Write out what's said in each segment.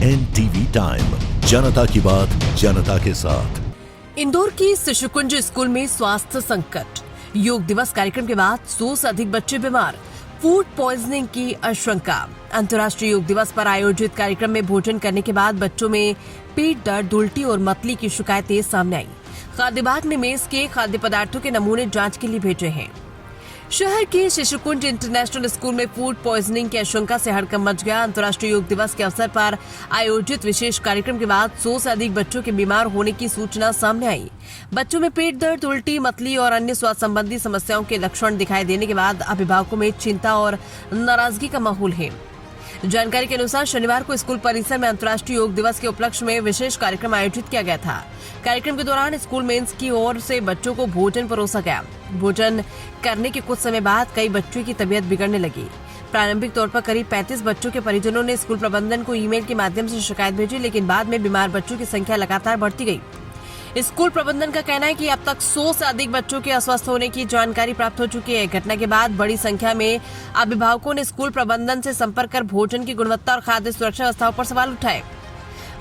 NTV time, जनता की बात जनता के साथ। इंदौर की शिशुकुंज स्कूल में स्वास्थ्य संकट। योग दिवस कार्यक्रम के बाद 100 से अधिक बच्चे बीमार, फूड पॉइजनिंग की आशंका। अंतर्राष्ट्रीय योग दिवस पर आयोजित कार्यक्रम में भोजन करने के बाद बच्चों में पेट दर्द, उल्टी और मतली की शिकायतें सामने आई। खाद्य विभाग ने मेस के खाद्य पदार्थों के नमूने जांच के लिए भेजे हैं। शहर के शिशुकुंज इंटरनेशनल स्कूल में फूड पॉइजनिंग की आशंका से हड़कंप मच गया। अंतर्राष्ट्रीय योग दिवस के अवसर पर आयोजित विशेष कार्यक्रम के बाद 100 से अधिक बच्चों के बीमार होने की सूचना सामने आई। बच्चों में पेट दर्द, उल्टी, मतली और अन्य स्वास्थ्य संबंधी समस्याओं के लक्षण दिखाई देने के बाद अभिभावकों में चिंता और नाराजगी का माहौल है। जानकारी के अनुसार शनिवार को स्कूल परिसर में अंतर्राष्ट्रीय योग दिवस के उपलक्ष्य में विशेष कार्यक्रम आयोजित किया गया था। कार्यक्रम के दौरान स्कूल मेंस की ओर से बच्चों को भोजन परोसा गया। भोजन करने के कुछ समय बाद कई बच्चों की तबीयत बिगड़ने लगी। प्रारंभिक तौर पर करीब 35 बच्चों के परिजनों ने स्कूल प्रबंधन को ईमेल के माध्यम से शिकायत भेजी, लेकिन बाद में बीमार बच्चों की संख्या लगातार बढ़ती गई। स्कूल प्रबंधन का कहना है कि अब तक 100 से अधिक बच्चों के अस्वस्थ होने की जानकारी प्राप्त हो चुकी है। घटना के बाद बड़ी संख्या में अभिभावकों ने स्कूल प्रबंधन से संपर्क कर भोजन की गुणवत्ता और खाद्य सुरक्षा व्यवस्थाओं पर सवाल उठाए।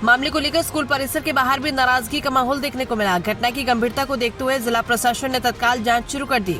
मामले को लेकर स्कूल परिसर के बाहर भी नाराजगी का माहौल देखने को मिला। घटना की गंभीरता को देखते हुए जिला प्रशासन ने तत्काल जांच शुरू कर दी।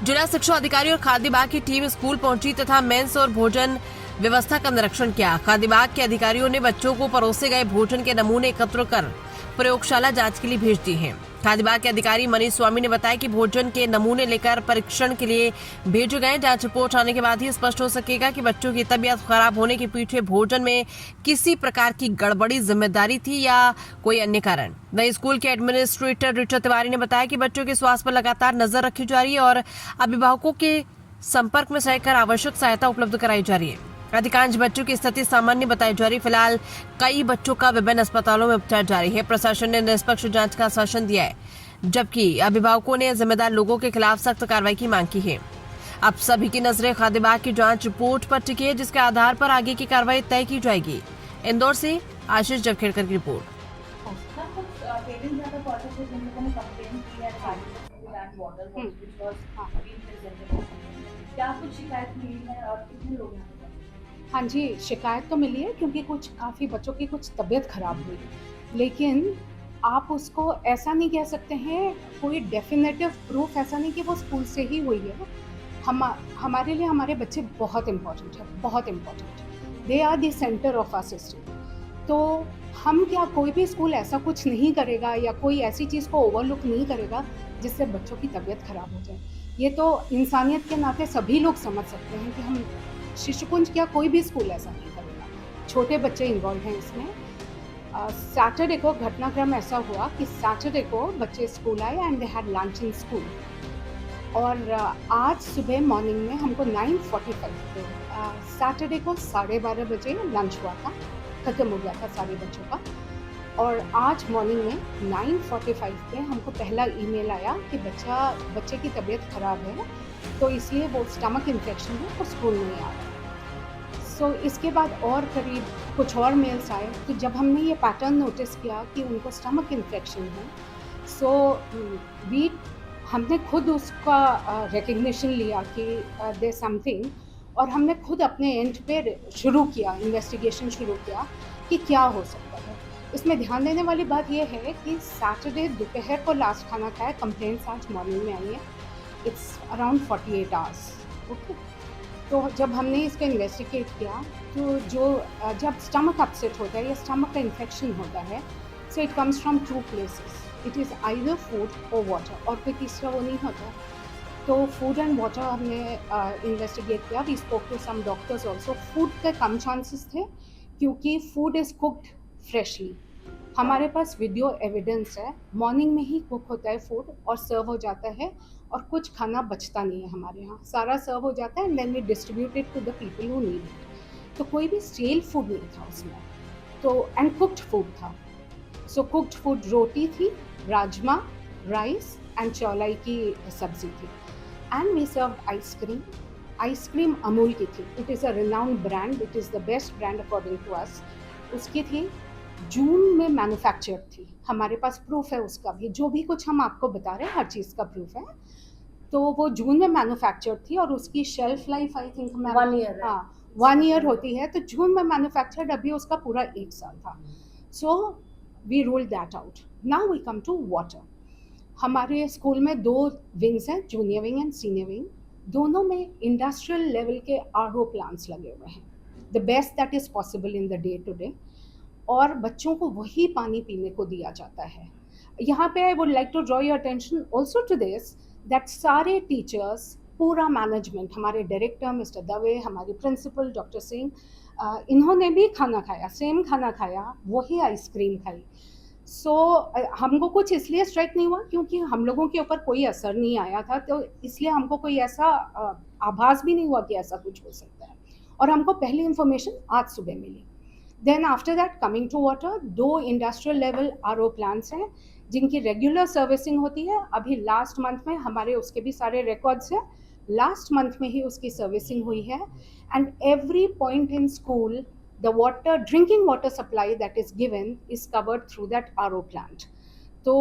जिला शिक्षा अधिकारी और खाद्य विभाग की टीम स्कूल पहुंची तथा मेंस और भोजन व्यवस्था का निरीक्षण किया। खाद्य विभाग के अधिकारियों ने बच्चों को परोसे गए भोजन के नमूने एकत्र कर प्रयोगशाला जांच के लिए भेज दी है। खाद्य विभाग के अधिकारी मनीष स्वामी ने बताया कि भोजन के नमूने लेकर परीक्षण के लिए भेजे गए। जांच रिपोर्ट आने के बाद ही स्पष्ट हो सकेगा कि बच्चों की तबीयत खराब होने के पीछे भोजन में किसी प्रकार की गड़बड़ी जिम्मेदारी थी या कोई अन्य कारण। वहीं स्कूल के एडमिनिस्ट्रेटर ऋचा तिवारी ने बताया कि बच्चों के स्वास्थ्य पर लगातार नजर रखी जा रही है और अभिभावकों के संपर्क में रहकर आवश्यक सहायता उपलब्ध कराई जा रही है। अधिकांश बच्चों की स्थिति सामान्य बताई जा रही। फिलहाल कई बच्चों का विभिन्न अस्पतालों में उपचार जारी है। प्रशासन ने निष्पक्ष जांच का आश्वासन दिया है, जबकि अभिभावकों ने जिम्मेदार लोगों के खिलाफ सख्त कार्रवाई की मांग की है। अब सभी की नजरें खाद्य विभाग की जांच रिपोर्ट पर टिकी है, जिसके आधार पर आगे की कार्रवाई तय की जाएगी। इंदौर से आशीष जबखेड़कर की रिपोर्ट। क्या कुछ शिकायत मिली है और कितने लोग हैं? हाँ जी, शिकायत तो मिली है क्योंकि काफ़ी बच्चों की कुछ तबीयत खराब हुई, लेकिन आप उसको ऐसा नहीं कह सकते हैं, कोई डेफिनेटिव प्रूफ ऐसा नहीं कि वो स्कूल से ही हुई है। हमारे लिए हमारे बच्चे बहुत इम्पोर्टेंट है, बहुत important. They are the centre of our system. तो हम क्या, कोई भी स्कूल ऐसा कुछ नहीं करेगा या कोई ऐसी चीज़ को ओवरलुक नहीं करेगा जिससे बच्चों की तबीयत खराब हो जाए। ये तो इंसानियत के नाते सभी लोग समझ सकते हैं कि हम शिशुकुंज क्या, कोई भी स्कूल ऐसा नहीं करेगा। छोटे बच्चे इन्वॉल्व हैं इसमें। सैटरडे को घटनाक्रम ऐसा हुआ कि सैटरडे को बच्चे स्कूल आए and they had lunch in school. और आज सुबह मॉर्निंग में हमको 9:45 पे सैटरडे को 12:30 बजे लंच हुआ था, ख़त्म हो गया था सारे बच्चों का। और आज मॉर्निंग में 9:45 पे हमको पहला ईमेल आया कि बच्चे की तबीयत ख़राब है, तो इसलिए वो स्टमक इन्फेक्शन है और स्कूल नहीं आ रहा। सो इसके बाद और करीब कुछ और मेल्स आए, तो जब हमने ये पैटर्न नोटिस किया कि उनको स्टमक इन्फेक्शन है, हमने खुद उसका रिकग्निशन लिया कि देयर समथिंग, और हमने खुद अपने एंड पे शुरू किया, इन्वेस्टिगेशन शुरू किया कि क्या हो सकता है। इसमें ध्यान देने वाली बात यह है कि सैटरडे दोपहर को लास्ट खाना खाया, कंप्लेंट्स आज मॉर्निंग में आई है। It's around 48 hours. ओके, तो जब हमने इसको इन्वेस्टिगेट किया, तो जब स्टमक अपसेट होता है या स्टमक का इन्फेक्शन होता है, so it comes from 2 places. It is either food or water, और कोई तीसरा वो नहीं होता। तो फूड एंड वाटर हमने इन्वेस्टिगेट किया। We spoke to some doctors also. Food के कम चांसेस थे क्योंकि फूड इज़ कुक्ड फ्रेशली। हमारे पास वीडियो एविडेंस है, मॉर्निंग में ही कुक होता है फूड और सर्व हो जाता है, और कुछ खाना बचता नहीं है हमारे यहाँ, सारा सर्व हो जाता है and then we distribute it to the people who need it. तो कोई भी स्टेल फूड नहीं था उसमें, तो एंड कुक्ड फूड था। सो कुक्ड फूड, रोटी थी, राजमा, राइस एंड चौलाई की सब्जी थी। And we serve ice cream Amul की थी। It is a renowned brand, it is the best brand according to us. उसकी थी, जून में मैन्युफैक्चर्ड थी, हमारे पास प्रूफ है उसका भी। जो भी कुछ हम आपको बता रहे हैं हर चीज़ का प्रूफ है। तो वो जून में मैन्युफैक्चर्ड थी और उसकी shelf life I think 1 year है। हाँ, 1 ईयर होती है, तो जून में मैन्युफैक्चर्ड, अभी उसका पूरा 1 साल था। So we ruled that out. Now we come to water. हमारे स्कूल में 2 विंग्स हैं, junior wing and senior wing. दोनों में इंडस्ट्रियल लेवल के आरओ प्लांट्स लगे हुए हैं, the best that is possible in the day to day, और बच्चों को वही पानी पीने को दिया जाता है। यहाँ पे I would like to draw your attention also to this, that सारे टीचर्स, पूरा मैनेजमेंट, हमारे डायरेक्टर मिस्टर दवे, हमारी प्रिंसिपल डॉक्टर सिंह, इन्होंने भी खाना खाया, सेम खाना खाया, वही आइसक्रीम खाई। सो हमको कुछ इसलिए स्ट्राइक नहीं हुआ क्योंकि हम लोगों के ऊपर कोई असर नहीं आया था, तो इसलिए हमको कोई ऐसा आभास भी नहीं हुआ कि ऐसा कुछ हो सकता है, और हमको पहली इन्फॉर्मेशन आज सुबह मिली। Then after that, coming to water, 2 industrial level RO plants हैं जिनकी रेगुलर सर्विसिंग होती है। अभी लास्ट मंथ में हमारे उसके भी सारे रिकॉर्ड्स हैं, लास्ट मंथ में ही उसकी सर्विसिंग हुई है। And every point in school, the water, drinking water supply that is given is covered through that RO plant. तो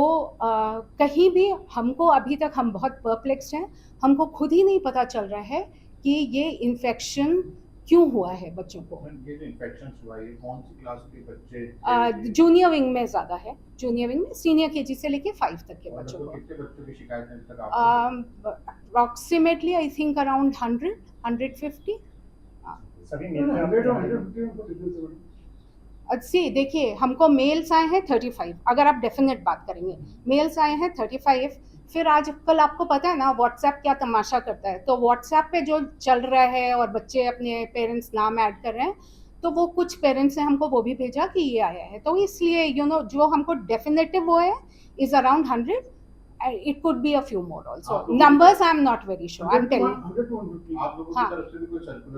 कहीं भी हमको, अभी तक हम बहुत परप्लेक्स्ड हैं, हमको खुद ही नहीं पता चल रहा है कि ये इन्फेक्शन क्यों हुआ है बच्चों को। ये जो इन्फेक्शन हुआ है, कौन सी क्लास के बच्चे? जूनियर विंग में ज़्यादा है, जूनियर विंग में, सीनियर केजी से लेके 5 तक के बच्चों को। कितने बच्चों की शिकायत है अभी तक आपको? Approximately I think around 100-150। सभी मेल में 100 सी देखिए, हमको मेल्स आए हैं 35, अगर आप डेफिनेट बात करेंगे, मेल्स आए हैं 35। फिर आज कल आपको पता है ना व्हाट्सएप क्या तमाशा करता है, तो व्हाट्सएप पे जो चल रहा है और बच्चे अपने पेरेंट्स नाम ऐड कर रहे हैं, तो वो कुछ पेरेंट्स ने हमको वो भी भेजा कि ये आया है, तो इसलिए जो हमको डेफिनेटिव वो है is around 100। It could be a few more also, numbers I am not very sure, I am telling. आप लोगों की तरफ से भी कोई सर्कुलर